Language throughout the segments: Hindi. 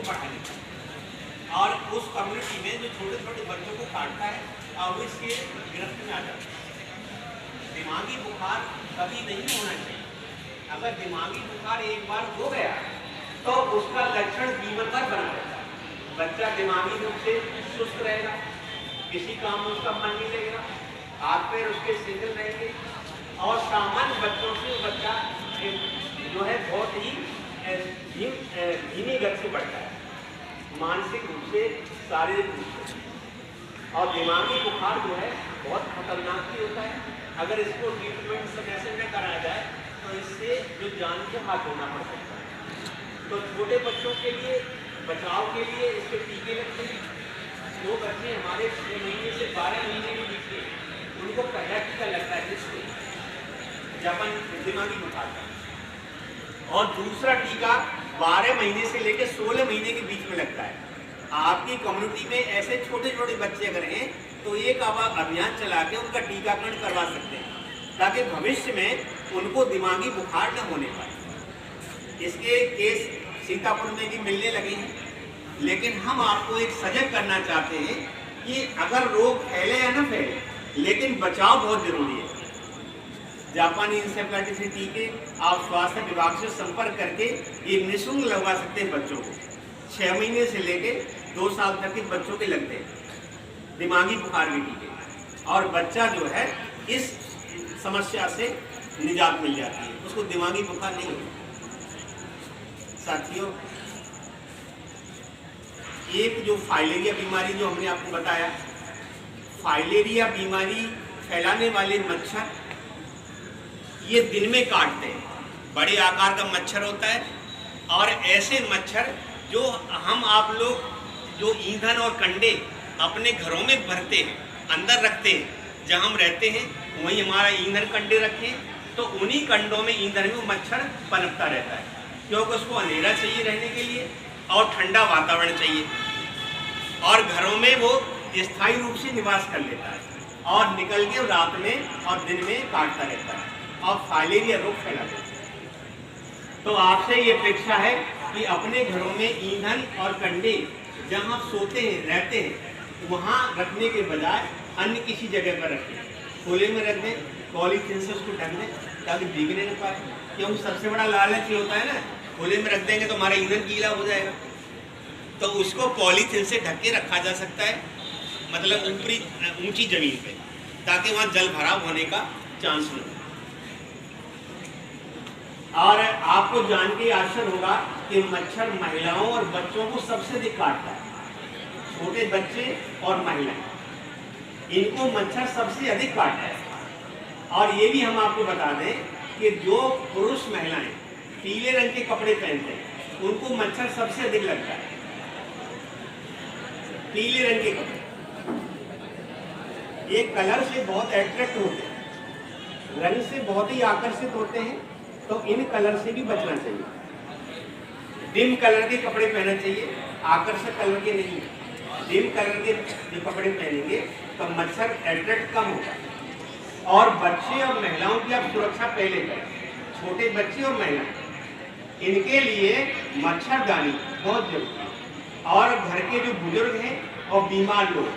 पढ़ा लेता है और उस कम्युनिटी में जो छोटे छोटे बच्चों को काटता है और वो इसके गिरफ्त में आ जाता है। दिमागी बुखार कभी नहीं होना चाहिए। अगर दिमागी बुखार एक बार हो गया तो उसका लक्षण जीवन भर बना रहता है। बच्चा दिमागी रूप से सुस्त रहेगा, किसी काम में उसका मन नहीं लगेगा, हाथ पैर उसके शिथिल रहेंगे और सामान्य बच्चों से बच्चा जो है बहुत ही धीमी गति से बढ़ता है, मानसिक रूप से, शारीरिक रूप से। और दिमागी बुखार जो है बहुत खतरनाक भी होता है। अगर इसको ट्रीटमेंट समय से न कराया जाए तो इससे जो जान के हाथ धोना पड़ सकता है। तो छोटे बच्चों के लिए बचाव के लिए इसके टीके लगते हैं। जो बच्चे हमारे 6 महीने से 12 महीने के बीच में, उनको पहला टीका लगता है जिसको जापान दिमागी बुखार का, और दूसरा टीका 12 महीने से लेकर 16 महीने के बीच में लगता है। आपकी कम्युनिटी में ऐसे छोटे छोटे बच्चे अगर हैं तो एक अभियान चला के उनका टीकाकरण करवा सकते हैं ताकि भविष्य में उनको दिमागी बुखार न होने पाए। इसके केस सीतापुर में भी मिलने लगे हैं, लेकिन हम आपको एक सजग करना चाहते हैं कि अगर रोग फैले या न फैले, लेकिन बचाव बहुत जरूरी है। जापानी इंसेफ्लाइटिस के टीके आप स्वास्थ्य विभाग से संपर्क करके ये निःशुल्क लगवा सकते हैं। बच्चों को 6 महीने से लेके 2 साल तक के बच्चों के लगते हैं दिमागी बुखार के टीके, और बच्चा जो है इस समस्या से निजात मिल जाती है, उसको दिमागी बुखार नहीं होता। साथियों, एक जो फाइलेरिया बीमारी जो हमने आपको बताया, फाइलेरिया बीमारी फैलाने वाले मच्छर ये दिन में काटते हैं। बड़े आकार का मच्छर होता है और ऐसे मच्छर जो हम आप लोग जो ईंधन और कंडे अपने घरों में भरते हैं, अंदर रखते हैं, जहाँ हम रहते हैं वहीं हमारा ईंधन कंडे रखे हैं, तो उन्हीं कंडों में ईंधन में मच्छर पनपता रहता है, क्योंकि उसको अंधेरा चाहिए रहने के लिए और ठंडा वातावरण चाहिए, और घरों में वो स्थायी रूप से निवास कर लेता है और निकल के रात में और दिन में काटता रहता है और फाइलेरिया रोग फैला देता है। तो आपसे ये अपेक्षा है कि अपने घरों में ईंधन और कंडे जहाँ सोते हैं रहते हैं वहाँ रखने के बजाय अन्य किसी जगह पर रखें। खुले में रख दें, पॉलीथीन से उसको ढक दें ताकि भीगने न पाए, क्योंकि सबसे बड़ा लालच ये होता है ना, खुले में रख देंगे तो हमारा ईंधन गीला हो जाएगा। तो उसको पॉलीथीन से ढक के रखा जा सकता है, मतलब ऊपरी ऊंची जमीन पे, ताकि वहाँ जल भराव होने का चांस न हो। और आपको जान के आश्चर्य होगा कि मच्छर महिलाओं और बच्चों को सबसे अधिक काटता है। छोटे बच्चे और महिलाएं, इनको मच्छर सबसे अधिक काटता है। और ये भी हम आपको बता दें कि जो पुरुष महिलाएं पीले रंग के कपड़े पहनते हैं उनको मच्छर सबसे अधिक लगता है। पीले रंग के कपड़े ये कलर से बहुत अट्रैक्ट होते हैं, रंग से बहुत ही आकर्षित होते हैं, तो इन कलर से भी बचना चाहिए। डिम कलर के कपड़े पहनना चाहिए, आकर्षक कलर के नहीं। डिम कलर के जो कपड़े पहनेंगे तो मच्छर अट्रैक्ट कम होगा। और बच्चे और महिलाओं की आप सुरक्षा पहले करें। छोटे बच्चे और महिलाएं, इनके लिए मच्छरदानी बहुत जरूरी है। और घर के जो बुजुर्ग हैं और बीमार लोग,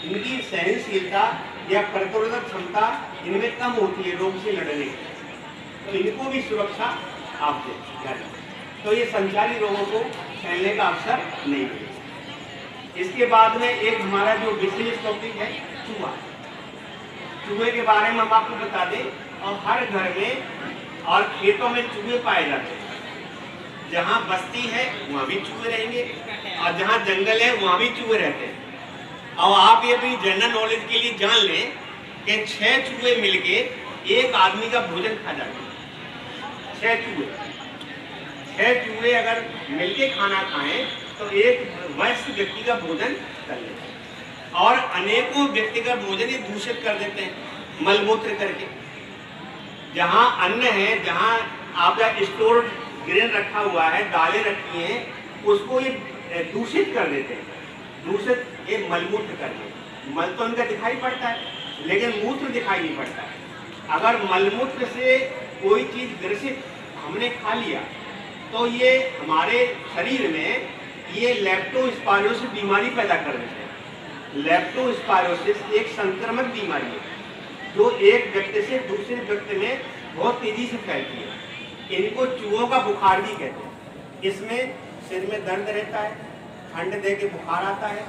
इनकी सहनशीलता या प्रतिरोधक क्षमता इनमें कम होती है रोग से लड़ने की, तो इनको भी सुरक्षा आप दें, तो ये संचारी रोगों को फैलने का अवसर नहीं मिलेगा। इसके बाद में एक हमारा जो विशेष टॉपिक है चूहा। चूहे के बारे में हम आपको बता दें, और हर घर में और खेतों में चूहे पाए जाते हैं। जहाँ बस्ती है वहाँ भी चूहे रहेंगे और जहाँ जंगल है वहाँ भी चूहे रहते हैं। और आप ये भी जनरल नॉलेज के लिए जान लें कि 6 चूहे मिलके एक आदमी का भोजन खा जाते हैं। 6 चूहे अगर मिलके खाना खाएं तो एक वयस्क व्यक्ति का भोजन कर लेते हैं। और अनेकों व्यक्ति का भोजन ये दूषित कर देते हैं मलमूत्र करके। जहाँ अन्न है, जहाँ आपका स्टोर ग्रेन रखा हुआ है, दालें रखी हैं, उसको ये दूषित कर देते हैं। दूषित ये मलमूत्र करके, मल तो उनका दिखाई पड़ता है लेकिन मूत्र दिखाई नहीं पड़ता है। अगर मलमूत्र से कोई चीज ग्रसित हमने खा लिया तो ये हमारे शरीर में ये लेप्टोस्पायरोसिस बीमारी पैदा कर देते हैं। लेप्टोस्पायरोसिस एक संक्रामक बीमारी है जो एक व्यक्ति से दूसरे व्यक्ति में बहुत तेजी से फैलती है। इनको चूहों का बुखार भी कहते हैं। इसमें सिर में दर्द रहता है, ठंड दे के बुखार आता है,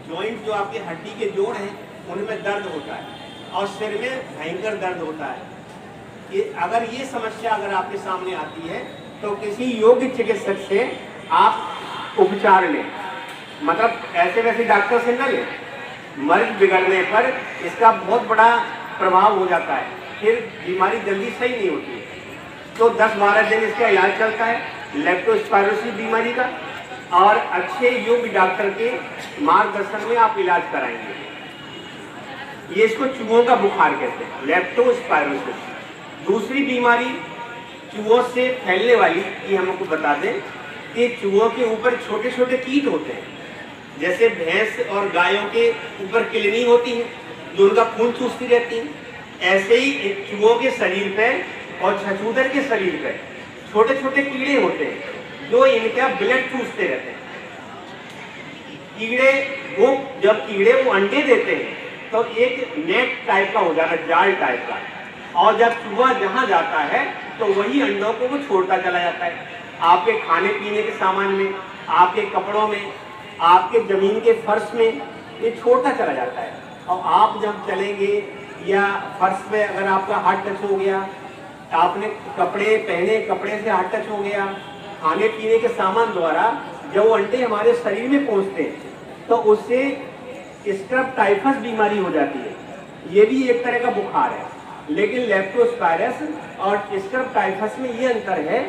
जॉइंट जो आपके हड्डी के जोड़ हैं उनमें दर्द होता है और सिर में भयंकर दर्द होता है। अगर ये समस्या अगर आपके सामने आती है तो किसी योग्य चिकित्सक से आप उपचार लें, मतलब ऐसे वैसे डॉक्टर से न लें। मर्ज बिगड़ने पर इसका बहुत बड़ा प्रभाव हो जाता है, फिर बीमारी जल्दी सही नहीं होती है। तो 10-12 दिन इसका इलाज चलता है लेप्टोस्पायरोसिस बीमारी का, और अच्छे योग्य डॉक्टर के मार्गदर्शन में आप इलाज कराएंगे। ये इसको चूहों का बुखार कहते हैं, लेप्टोस्पायरोसिस। दूसरी बीमारी चूहों से फैलने वाली, ये हमको बता दें कि चूहों के ऊपर छोटे छोटे कीट होते हैं, जैसे भैंस और गायों के ऊपर किलनी होती है जो उनका खून चूसती रहती है, ऐसे ही चूहों के शरीर पे और छछूंदर के शरीर पे छोटे छोटे कीड़े होते हैं जो इनका ब्लड चूसते रहते हैं। जब कीड़े वो अंडे देते हैं तो एक नेट टाइप का हो जाता है, जाल टाइप का, और जब चूहा जहां जाता है तो वही अंडों को वो छोड़ता चला जाता है। आपके खाने पीने के सामान में, आपके कपड़ों में, आपके जमीन के फर्श में ये छोड़ता चला जाता है। और आप जब चलेंगे या फर्श पे अगर आपका हाथ टच हो गया, आपने कपड़े पहने, कपड़े से हाथ टच हो गया, खाने पीने के सामान द्वारा जब वो अंडे हमारे शरीर में पहुंचते हैं तो उससे स्क्रब टाइफस बीमारी हो जाती है। ये भी एक तरह का बुखार है, लेकिन लेप्टोस्पायरोसिस और स्क्रब टाइफस में ये अंतर है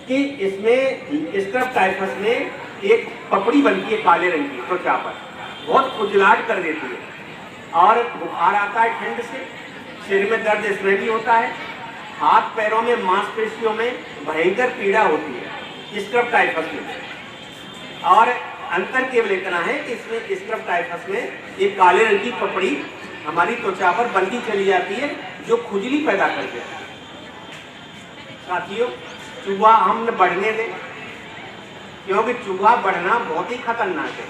कि इसमें स्क्रब टाइफस में एक पपड़ी बनती है काले रंग की त्वचा पर, बहुत खुजलाहट कर देती है और बुखार आता है ठंड से, सिर में दर्द इसमें भी होता है, हाथ पैरों में मांसपेशियों में भयंकर पीड़ा होती है स्क्रब टाइफस में। और अंतर केवल इतना है कि इसमें स्क्रब टाइफस में एक काले रंग की पपड़ी हमारी त्वचा पर बनती चली जाती है जो खुजली पैदा कर देती है। साथियों, चूहा हम न बढ़ने दें, क्योंकि चूहा बढ़ना बहुत ही खतरनाक है।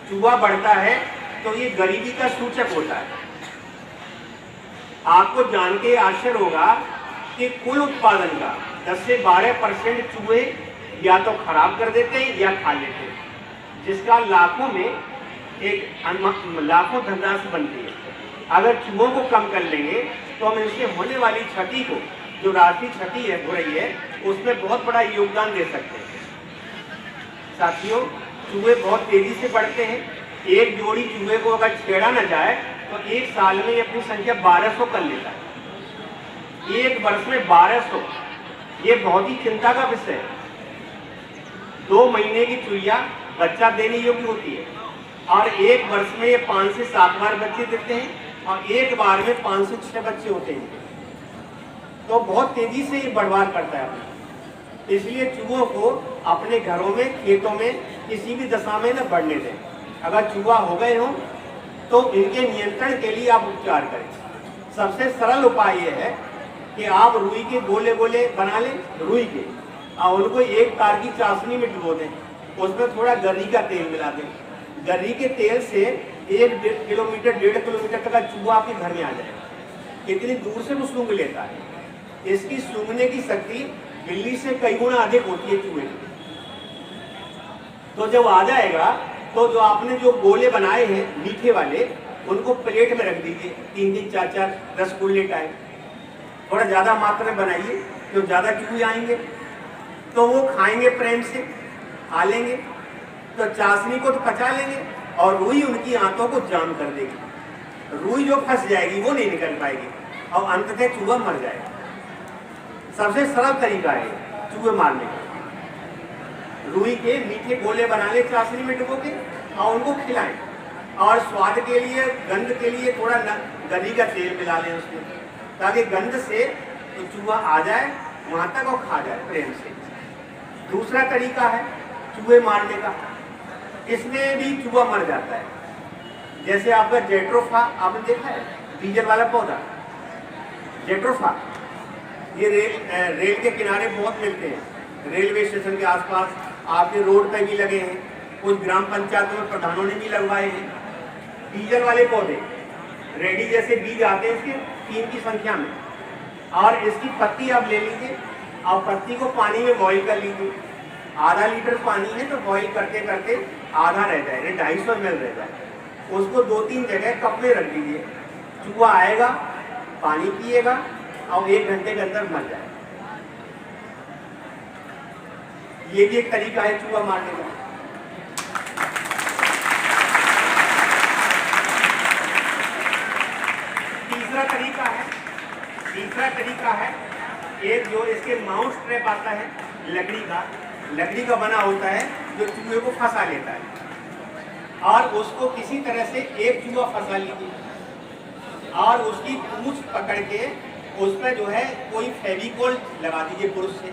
चूहा बढ़ता है तो ये गरीबी का सूचक होता है। आपको जान के आश्चर्य होगा कि कुल उत्पादन का 10 से 12% चूहे या तो खराब कर देते हैं या खा लेते हैं, जिसका लाखों धनराशि बनती है। अगर चूहों को कम कर लेंगे तो हम इससे होने वाली क्षति को, जो राशि क्षति है हो रही है, उसमें बहुत बड़ा योगदान दे सकते हैं। साथियों, चूहे बहुत तेजी से बढ़ते हैं। एक जोड़ी चूहे को अगर छेड़ा न जाए तो एक साल में ये अपनी संख्या 1200 कर लेता है। एक वर्ष में 1200, ये बहुत ही चिंता का विषय है। 2 महीने की चूहिया बच्चा देने योग्य होती है और एक वर्ष में ये 5 से 7 बार बच्चे देते हैं और एक बार में 5 से 6 बच्चे होते हैं। तो बहुत तेजी से ये बढ़वार करता है अपनी। इसलिए चूहों को अपने घरों में, खेतों में किसी भी दशा में न बढ़ने दें। अगर चूहा हो गए हों तो इनके नियंत्रण के लिए आप उपचार करें। सबसे सरल उपाय यह है कि आप रुई के गोले गोले बना लें, रुई के, और उनको एक तार की चाशनी में डुबो दें, उसमें थोड़ा गर्री का तेल मिला दें। गर्री के तेल से 1-1.5 किलोमीटर 1.5 किलोमीटर तक का चूहा आपके घर में आ जाएगा। कितनी दूर से वो सूंघ लेता है। इसकी सूंघने की शक्ति बिल्ली से कई गुना अधिक होती है चूहे की। तो जब आ जाएगा तो जो आपने जो गोले बनाए हैं मीठे वाले, उनको प्लेट में रख दीजिए, 3-3, 4-4 रसगुल्ले टाइप। थोड़ा ज़्यादा मात्रा में बनाइए, जो ज़्यादा चूहे आएंगे तो वो खाएंगे, प्रेम से खा लेंगे, तो चाशनी को तो पचा लेंगे और रुई उनकी आंतों को जाम कर देगी। रुई जो फंस जाएगी वो नहीं निकल पाएगी और अंततः चूहा मर जाएगा। सबसे सरल तरीका है चूहे मारने का। रुई के मीठे गोले बना ले चाशनी में डुबो के और उनको खिलाएं, और स्वाद के लिए, गंध के लिए थोड़ा गरी का तेल मिला लें उसमें, ताकि गंध से तो चूहा आ जाए वहां तक और खा जाए प्रेम से। दूसरा तरीका है चूहे मारने का, इसमें भी चूहा मर जाता है। जैसे आपका जेट्रोफा आपने देखा है, डीजल वाला पौधा जेट्रोफा, ये रेल के किनारे बहुत मिलते हैं। रेलवे स्टेशन के आसपास, आपके रोड पे भी लगे हैं, कुछ ग्राम पंचायतों में प्रधानों ने भी लगवाए हैं। डीजल वाले पौधे रेडी जैसे बीज आते हैं इसके 3 की संख्या में, और इसकी पत्ती आप ले लीजिए और पत्ती को पानी में बॉईल कर लीजिए। आधा लीटर पानी है तो बॉईल करते करते आधा रह जाए, 250 ml रह जाए। उसको 2-3 जगह कप में रख दीजिए। चूहा आएगा, पानी पिएगा और 1 घंटे के अंदर मर जाएगा। ये भी एक तरीका है चूहा मारने का। तीसरा तरीका है एक जो इसके माउस ट्रैप आता है, लकड़ी का बना होता है, जो चूहे को फंसा लेता है। और उसको किसी तरह से एक चूहा फंसा लीजिए और उसकी पूंछ पकड़ के उस पर जो है कोई फेविकोल लगा दीजिए, पुरुष से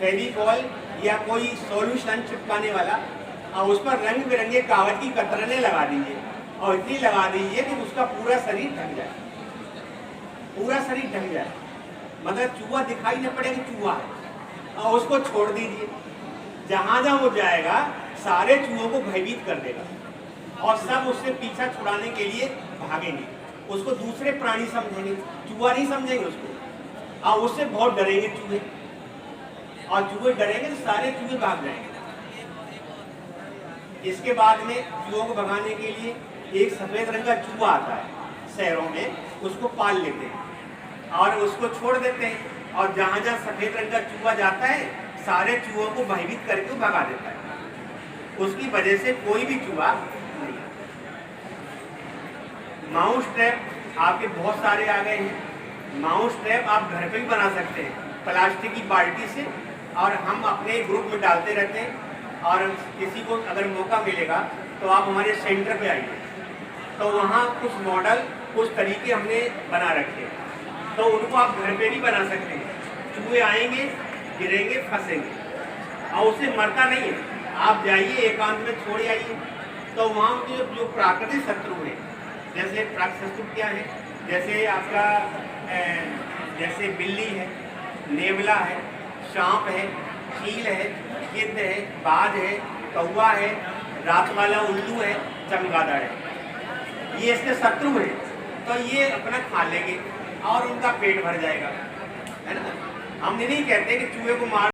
फेविकोल या कोई सॉल्यूशन चिपकाने वाला, और उस पर रंग बिरंगे कागज की कतरने लगा दीजिए और इतनी लगा दीजिए कि उसका पूरा शरीर ढक जाए, मतलब चूहा दिखाई न पड़े कि चूहा है। और उसको छोड़ दीजिए, जहाँ जहाँ वो जाएगा सारे चूहों को भयभीत कर देगा और सब उससे पीछा छुड़ाने के लिए भागेंगे। उसको दूसरे प्राणी समझेंगे, चूहा नहीं समझेंगे उसको, और उससे बहुत डरेंगे चूहे, और चूहे डरेंगे तो सारे चूहे भाग जाएंगे। इसके बाद में चूहों को भगाने के लिए एक सफेद रंग का चूहा आता है शहरों में, उसको पाल लेते हैं और उसको छोड़ देते हैं, और जहाँ जहाँ सफेद रंग का चूहा जाता है सारे चूहों को भयभीत करके भगा देता है। उसकी वजह से कोई भी चूहा नहीं। माउस ट्रैप आपके बहुत सारे आ गए हैं। माउस ट्रैप आप घर पे भी बना सकते हैं प्लास्टिक की बाल्टी से, और हम अपने ग्रुप में डालते रहते हैं। और किसी को अगर मौका मिलेगा तो आप हमारे सेंटर पे आइए, तो वहाँ कुछ मॉडल, कुछ तरीके हमने बना रखे हैं, तो उनको आप घर पे भी बना सकते हैं। चूहे आएंगे, गिरेंगे, फंसेंगे और उससे मरता नहीं है। आप जाइए एकांत में छोड़ आइए, तो वहाँ के जो प्राकृतिक शत्रु हैं, जैसे प्राकृतिक शत्रु क्या है, जैसे आपका जैसे बिल्ली है, नेवला है, सांप है, चील है, गिद्ध है, बाज है, कौवा है, रात वाला उल्लू है, चमगादड़ है, ये इसके शत्रु हैं। तो ये अपना खा लेंगे और उनका पेट भर जाएगा, है ना। हम ये नहीं कहते कि चूहे को मार